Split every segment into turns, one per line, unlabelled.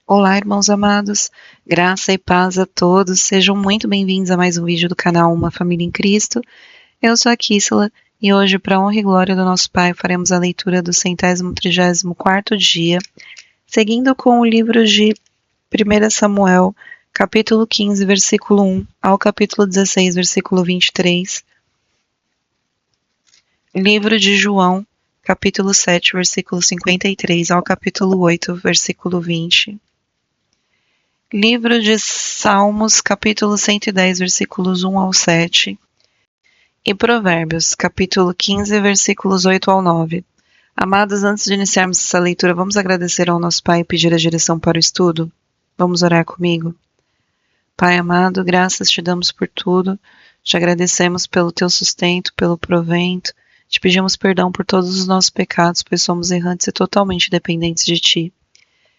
Olá, irmãos amados, graça e paz a todos, sejam muito bem-vindos a mais um vídeo do canal Uma Família em Cristo. Eu sou a Kissela e hoje, para a honra e glória do nosso Pai, faremos a leitura do 134º dia, seguindo com o livro de 1 Samuel, capítulo 15, versículo 1 ao capítulo 16, versículo 23. Livro de João, capítulo 7, versículo 53 ao capítulo 8, versículo 20. Livro de Salmos, capítulo 110, versículos 1 ao 7. E Provérbios, capítulo 15, versículos 8 ao 9. Amados, antes de iniciarmos essa leitura, vamos agradecer ao nosso Pai e pedir a direção para o estudo? Vamos orar comigo? Pai amado, graças te damos por tudo, te agradecemos pelo teu sustento, pelo provento, te pedimos perdão por todos os nossos pecados, pois somos errantes e totalmente dependentes de ti.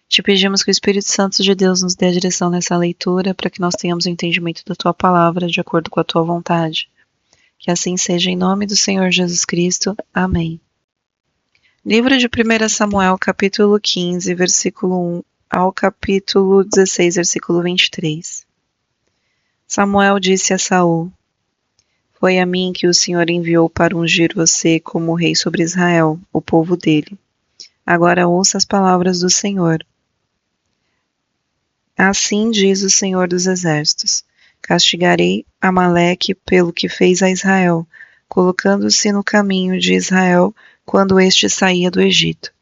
Te pedimos que o Espírito Santo de Deus nos dê a direção nessa leitura, para que nós tenhamos o entendimento da tua palavra, de acordo com a tua vontade. Que assim seja, em nome do Senhor Jesus Cristo. Amém. Livro de 1 Samuel, capítulo 15, versículo 1 ao capítulo 16, versículo 23. Samuel disse a Saul: Foi a mim que o Senhor enviou para ungir você como rei sobre Israel, o povo dele. Agora ouça as palavras do Senhor. Assim diz o Senhor dos Exércitos: Castigarei Amaleque pelo que fez a Israel, colocando-se no caminho de Israel quando este saía do Egito.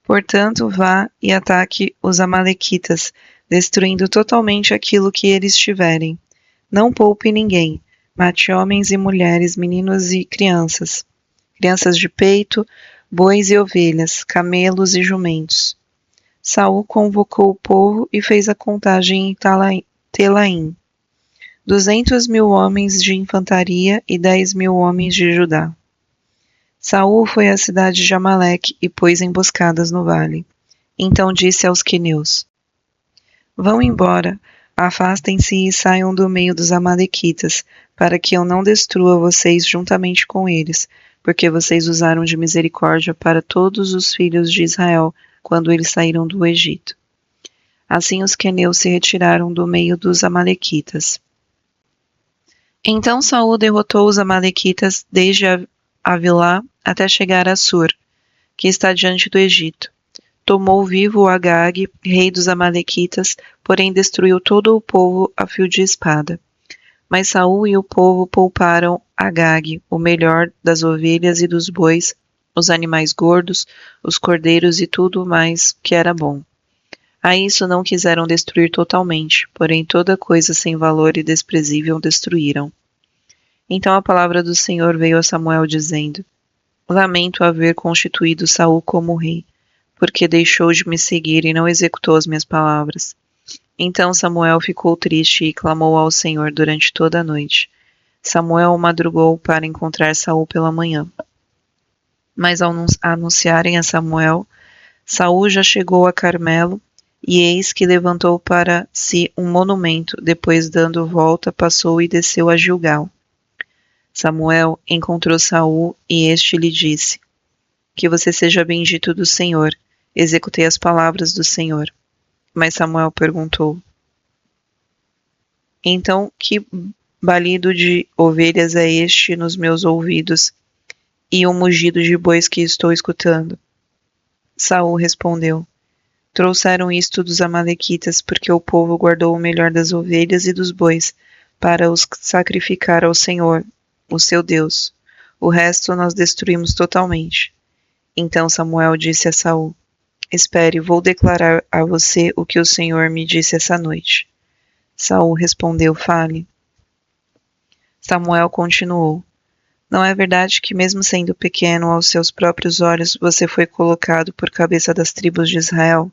Portanto, vá e ataque os amalequitas, destruindo totalmente aquilo que eles tiverem. Não poupe ninguém, mate homens e mulheres, meninos e crianças, crianças de peito, bois e ovelhas, camelos e jumentos. Saul convocou o povo e fez a contagem em Telaim. 200.000 homens de infantaria e 10.000 homens de Judá. Saul foi à cidade de Amaleque e pôs emboscadas no vale. Então disse aos queneus: Vão embora, afastem-se e saiam do meio dos amalequitas, para que eu não destrua vocês juntamente com eles, porque vocês usaram de misericórdia para todos os filhos de Israel, quando eles saíram do Egito. Assim os queneus se retiraram do meio dos amalequitas. Então Saul derrotou os amalequitas desde Avilá até chegar a Sur, que está diante do Egito. Tomou vivo Agag, rei dos amalequitas, porém destruiu todo o povo a fio de espada. Mas Saul e o povo pouparam Agag, o melhor das ovelhas e dos bois, os animais gordos, os cordeiros e tudo mais que era bom. A isso não quiseram destruir totalmente, porém toda coisa sem valor e desprezível destruíram. Então a palavra do Senhor veio a Samuel dizendo: Lamento haver constituído Saul como rei, porque deixou de me seguir e não executou as minhas palavras. Então Samuel ficou triste e clamou ao Senhor durante toda a noite. Samuel madrugou para encontrar Saul pela manhã. Mas ao anunciarem a Samuel, Saul já chegou a Carmelo, e eis que levantou para si um monumento, depois dando volta passou e desceu a Gilgal. Samuel encontrou Saul e este lhe disse: Que você seja bendito do Senhor, executei as palavras do Senhor. Mas Samuel perguntou: Então que balido de ovelhas é este nos meus ouvidos, e o mugido de bois que estou escutando? Saul respondeu: Trouxeram isto dos amalequitas, porque o povo guardou o melhor das ovelhas e dos bois, para os sacrificar ao Senhor, o seu Deus. O resto nós destruímos totalmente. Então Samuel disse a Saul: Espere, vou declarar a você o que o Senhor me disse essa noite. Saul respondeu: Fale. Samuel continuou: Não é verdade que, mesmo sendo pequeno aos seus próprios olhos, você foi colocado por cabeça das tribos de Israel?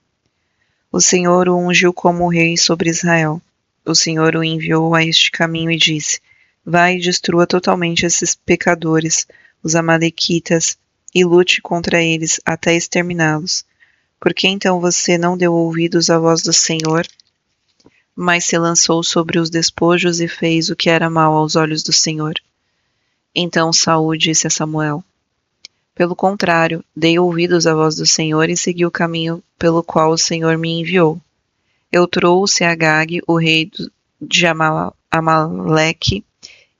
O Senhor o ungiu como rei sobre Israel. O Senhor o enviou a este caminho e disse: Vai e destrua totalmente esses pecadores, os amalequitas, e lute contra eles até exterminá-los. Por que então você não deu ouvidos à voz do Senhor, mas se lançou sobre os despojos e fez o que era mal aos olhos do Senhor? Então Saul disse a Samuel: Pelo contrário, dei ouvidos à voz do Senhor e segui o caminho pelo qual o Senhor me enviou. Eu trouxe Agag, o rei de Amaleque,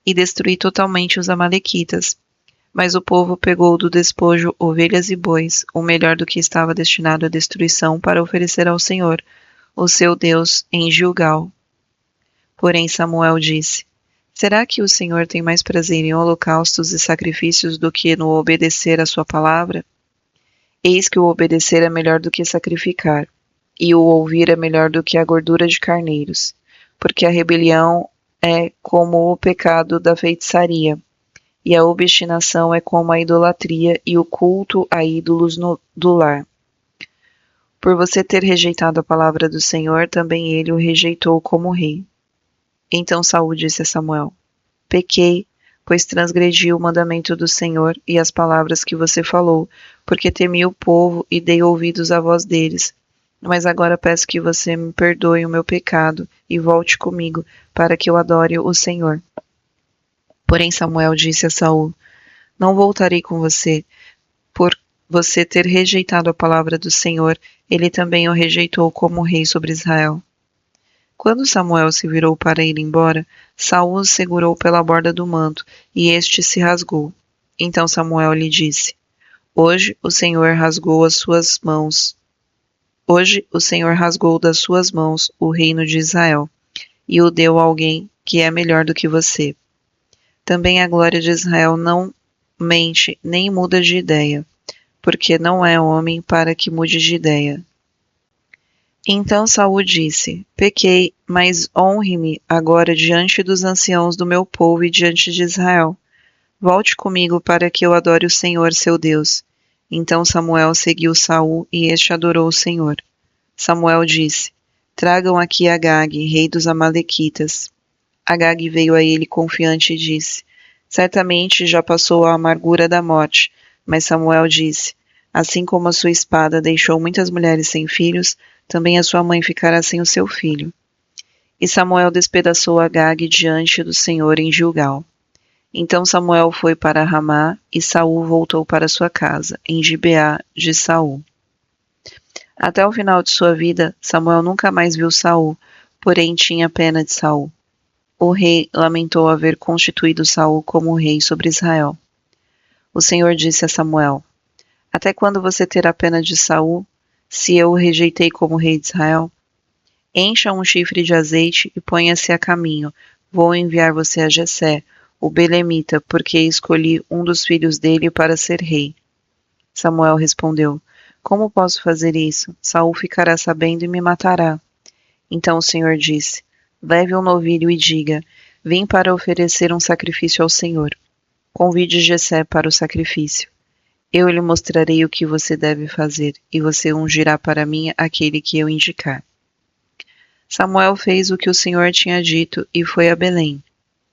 e destruí totalmente os amalequitas. Mas o povo pegou do despojo ovelhas e bois, o melhor do que estava destinado à destruição, para oferecer ao Senhor, o seu Deus, em Gilgal. Porém Samuel disse: Será que o Senhor tem mais prazer em holocaustos e sacrifícios do que no obedecer à sua palavra? Eis que o obedecer é melhor do que sacrificar, e o ouvir é melhor do que a gordura de carneiros, porque a rebelião é como o pecado da feitiçaria, e a obstinação é como a idolatria e o culto a ídolos do lar. Por você ter rejeitado a palavra do Senhor, também ele o rejeitou como rei. Então Saul disse a Samuel: Pequei, pois transgredi o mandamento do Senhor e as palavras que você falou, porque temi o povo e dei ouvidos à voz deles. Mas agora peço que você me perdoe o meu pecado e volte comigo, para que eu adore o Senhor. Porém Samuel disse a Saul: Não voltarei com você, por você ter rejeitado a palavra do Senhor, ele também o rejeitou como rei sobre Israel. Quando Samuel se virou para ir embora, Saul o segurou pela borda do manto, e este se rasgou. Então Samuel lhe disse: Hoje o Senhor rasgou das suas mãos o reino de Israel, e o deu a alguém que é melhor do que você. Também a glória de Israel não mente nem muda de ideia, porque não é homem para que mude de ideia. Então Saul disse: Pequei, mas honre-me agora diante dos anciãos do meu povo e diante de Israel. Volte comigo para que eu adore o Senhor, seu Deus. Então Samuel seguiu Saul e este adorou o Senhor. Samuel disse: Tragam aqui Agag, rei dos amalequitas. Agag veio a ele confiante e disse: Certamente já passou a amargura da morte. Mas Samuel disse: Assim como a sua espada deixou muitas mulheres sem filhos, também a sua mãe ficará sem o seu filho. E Samuel despedaçou Agag diante do Senhor em Gilgal. Então Samuel foi para Ramá, e Saul voltou para sua casa, em Gibeá de Saul. Até o final de sua vida, Samuel nunca mais viu Saul, porém tinha pena de Saul. O rei lamentou haver constituído Saul como rei sobre Israel. O Senhor disse a Samuel: Até quando você terá pena de Saul, se eu o rejeitei como rei de Israel? Encha um chifre de azeite e ponha-se a caminho. Vou enviar você a Jessé, o belemita, porque escolhi um dos filhos dele para ser rei. Samuel respondeu: Como posso fazer isso? Saul ficará sabendo e me matará. Então o Senhor disse: Leve um novilho e diga: Vim para oferecer um sacrifício ao Senhor. Convide Jessé para o sacrifício. Eu lhe mostrarei o que você deve fazer, e você ungirá para mim aquele que eu indicar. Samuel fez o que o Senhor tinha dito e foi a Belém.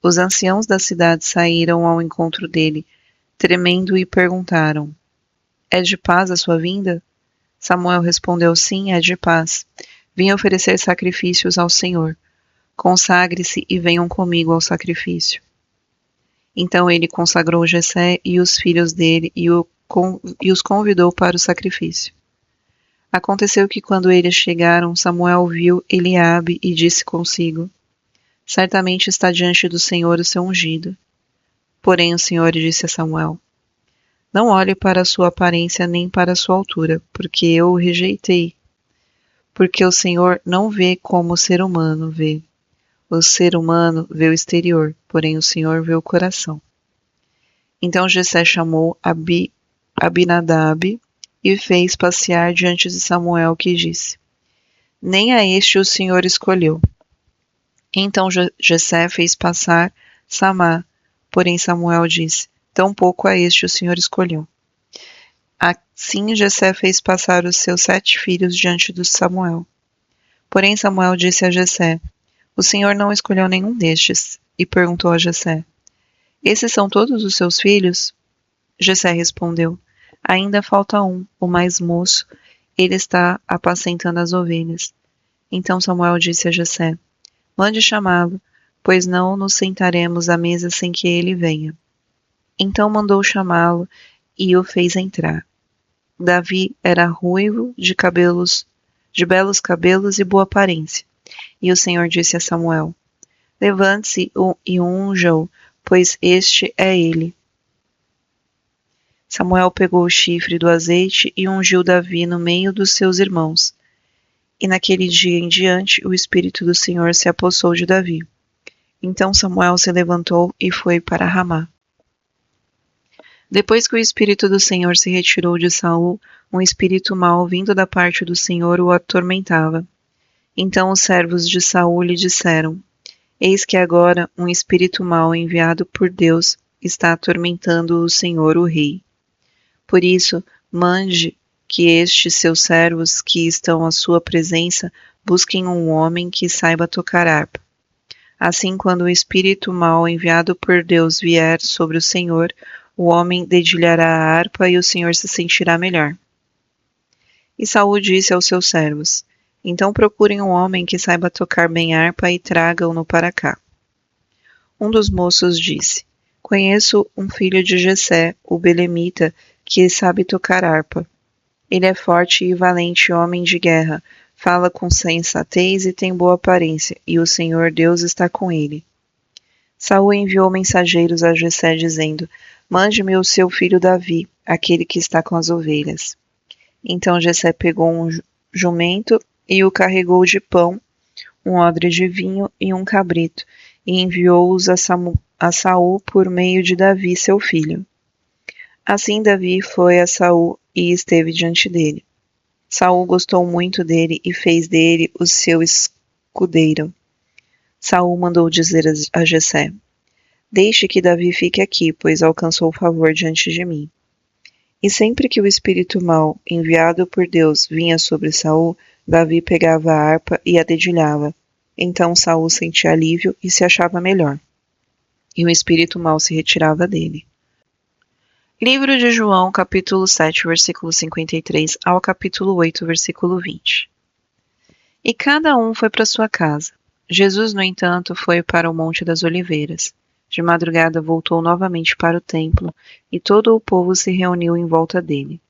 Os anciãos da cidade saíram ao encontro dele, tremendo, e perguntaram: É de paz a sua vinda? Samuel respondeu: Sim, é de paz. Vim oferecer sacrifícios ao Senhor. Consagre-se e venham comigo ao sacrifício. Então ele consagrou Jessé e os filhos dele e os convidou para o sacrifício. Aconteceu que quando eles chegaram, Samuel viu Eliabe e disse consigo: Certamente está diante do Senhor o seu ungido. Porém o Senhor disse a Samuel: Não olhe para a sua aparência nem para a sua altura, porque eu o rejeitei. Porque o Senhor não vê como o ser humano vê. O ser humano vê o exterior, porém o Senhor vê o coração. Então Jessé chamou Abinadab e fez passear diante de Samuel, que disse: Nem a este o Senhor escolheu. Então Jessé fez passar Samá, porém Samuel disse: Tampouco a este o Senhor escolheu. Assim Jessé fez passar os seus 7 filhos diante de Samuel. Porém Samuel disse a Jessé: O Senhor não escolheu nenhum destes. E perguntou a Jessé: Esses são todos os seus filhos? Jessé respondeu: Ainda falta um, o mais moço. Ele está apacentando as ovelhas. Então Samuel disse a Jessé: Mande chamá-lo, pois não nos sentaremos à mesa sem que ele venha. Então mandou chamá-lo, e o fez entrar. Davi era ruivo, de belos cabelos e boa aparência. E o Senhor disse a Samuel: Levante-se e unja-o, pois este é ele. Samuel pegou o chifre do azeite e ungiu Davi no meio dos seus irmãos. E naquele dia em diante o Espírito do Senhor se apossou de Davi. Então Samuel se levantou e foi para Ramá. Depois que o Espírito do Senhor se retirou de Saul, um espírito mau vindo da parte do Senhor o atormentava. Então os servos de Saul lhe disseram: Eis que agora um espírito mau enviado por Deus está atormentando o Senhor, o rei. Por isso, mande que estes seus servos que estão à sua presença busquem um homem que saiba tocar harpa. Assim, quando o espírito mau enviado por Deus vier sobre o Senhor, o homem dedilhará a harpa e o Senhor se sentirá melhor. E Saul disse aos seus servos: Então procurem um homem que saiba tocar bem harpa e tragam-no para cá. Um dos moços disse: Conheço um filho de Jessé, o belemita, que sabe tocar harpa. Ele é forte e valente homem de guerra, fala com sensatez e tem boa aparência, e o Senhor Deus está com ele. Saul enviou mensageiros a Jessé, dizendo: Mande-me o seu filho Davi, aquele que está com as ovelhas. Então Jessé pegou um jumento e o carregou de pão, um odre de vinho e um cabrito, e enviou-os a Saul por meio de Davi, seu filho. Assim Davi foi a Saul e esteve diante dele. Saul gostou muito dele e fez dele o seu escudeiro. Saul mandou dizer a Jessé: Deixe que Davi fique aqui, pois alcançou favor diante de mim. E sempre que o espírito mau, enviado por Deus, vinha sobre Saul, Davi pegava a harpa e a dedilhava. Então Saul sentia alívio e se achava melhor. E o espírito mau se retirava dele. Livro de João, capítulo 7, versículo 53 ao capítulo 8, versículo 20. E cada um foi para sua casa. Jesus, no entanto, foi para o Monte das Oliveiras. De madrugada voltou novamente para o templo, e todo o povo se reuniu em volta dele.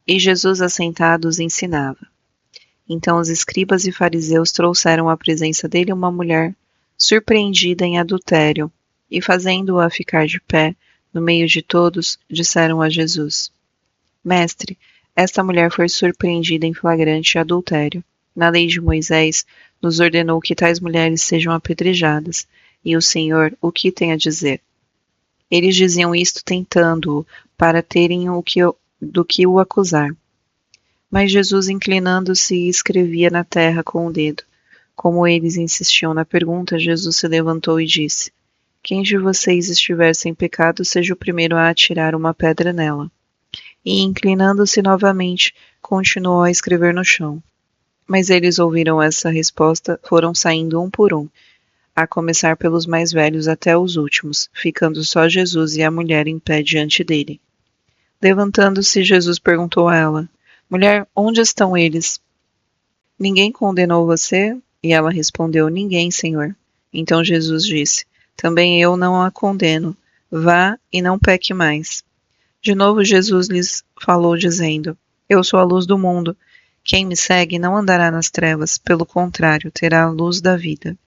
E Jesus, assentado, os ensinava. Então os escribas e fariseus trouxeram à presença dele uma mulher surpreendida em adultério, e fazendo-a ficar de pé, no meio de todos, disseram a Jesus: Mestre, esta mulher foi surpreendida em flagrante adultério. Na lei de Moisés, nos ordenou que tais mulheres sejam apedrejadas. E o Senhor, o que tem a dizer? Eles diziam isto tentando-o, para terem do que o acusar. Mas Jesus, inclinando-se, escrevia na terra com o dedo. Como eles insistiam na pergunta, Jesus se levantou e disse: Quem de vocês estiver sem pecado, seja o primeiro a atirar uma pedra nela. E, inclinando-se novamente, continuou a escrever no chão. Mas eles ouviram essa resposta, foram saindo um por um, a começar pelos mais velhos até os últimos, ficando só Jesus e a mulher em pé diante dele. Levantando-se, Jesus perguntou a ela: Mulher, onde estão eles? Ninguém condenou você? E ela respondeu: Ninguém, Senhor. Então Jesus disse: Também eu não a condeno. Vá e não peque mais. De novo Jesus lhes falou, dizendo: Eu sou a luz do mundo. Quem me segue não andará nas trevas, pelo contrário, terá a luz da vida.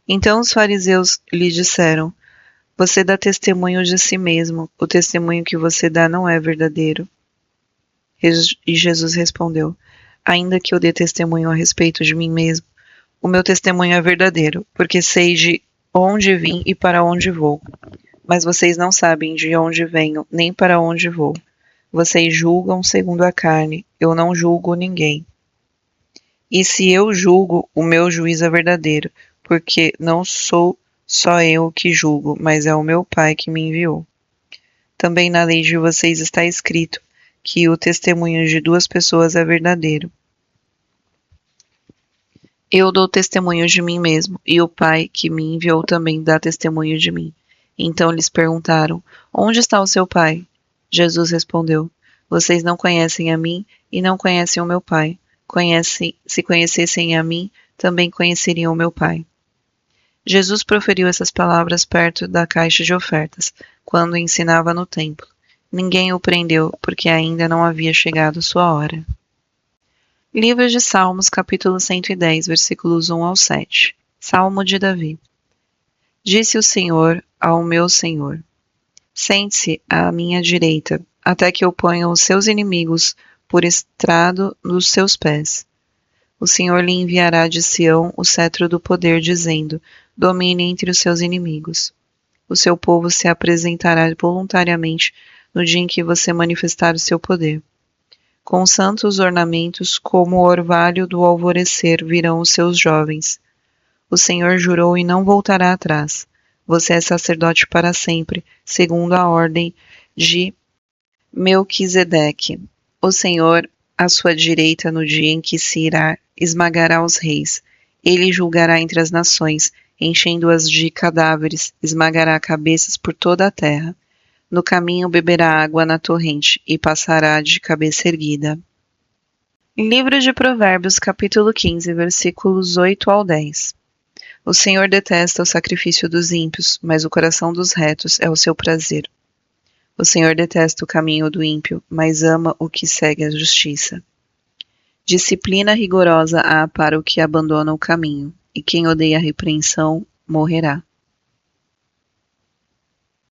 Então os fariseus lhe disseram: Você dá testemunho de si mesmo, o testemunho que você dá não é verdadeiro. E Jesus respondeu: Ainda que eu dê testemunho a respeito de mim mesmo, o meu testemunho é verdadeiro, porque sei de onde vim e para onde vou. Mas vocês não sabem de onde venho, nem para onde vou. Vocês julgam segundo a carne, eu não julgo ninguém. E se eu julgo, o meu juízo é verdadeiro, porque não sou só eu que julgo, mas é o meu Pai que me enviou. Também na lei de vocês está escrito que o testemunho de duas pessoas é verdadeiro. Eu dou testemunho de mim mesmo, e o Pai que me enviou também dá testemunho de mim. Então lhes perguntaram: Onde está o seu Pai? Jesus respondeu: Vocês não conhecem a mim e não conhecem o meu Pai. Se conhecessem a mim, também conheceriam o meu Pai. Jesus proferiu essas palavras perto da caixa de ofertas, quando ensinava no templo. Ninguém o prendeu, porque ainda não havia chegado sua hora. Livro de Salmos, capítulo 110, versículos 1 ao 7. Salmo de Davi. Disse o Senhor ao meu Senhor: Sente-se à minha direita, até que eu ponha os seus inimigos por estrado dos seus pés. O Senhor lhe enviará de Sião o cetro do poder, dizendo: Domine entre os seus inimigos. O seu povo se apresentará voluntariamente no dia em que você manifestar o seu poder. Com santos ornamentos, como o orvalho do alvorecer, virão os seus jovens. O Senhor jurou e não voltará atrás. Você é sacerdote para sempre, segundo a ordem de Melquisedeque. O Senhor, à sua direita, no dia em que se irá, esmagará os reis. Ele julgará entre as nações, enchendo-as de cadáveres, esmagará cabeças por toda a terra. No caminho beberá água na torrente e passará de cabeça erguida. Livro de Provérbios, capítulo 15, versículos 8 ao 10. O Senhor detesta o sacrifício dos ímpios, mas o coração dos retos é o seu prazer. O Senhor detesta o caminho do ímpio, mas ama o que segue a justiça. Disciplina rigorosa há para o que abandona o caminho, e quem odeia a repreensão morrerá.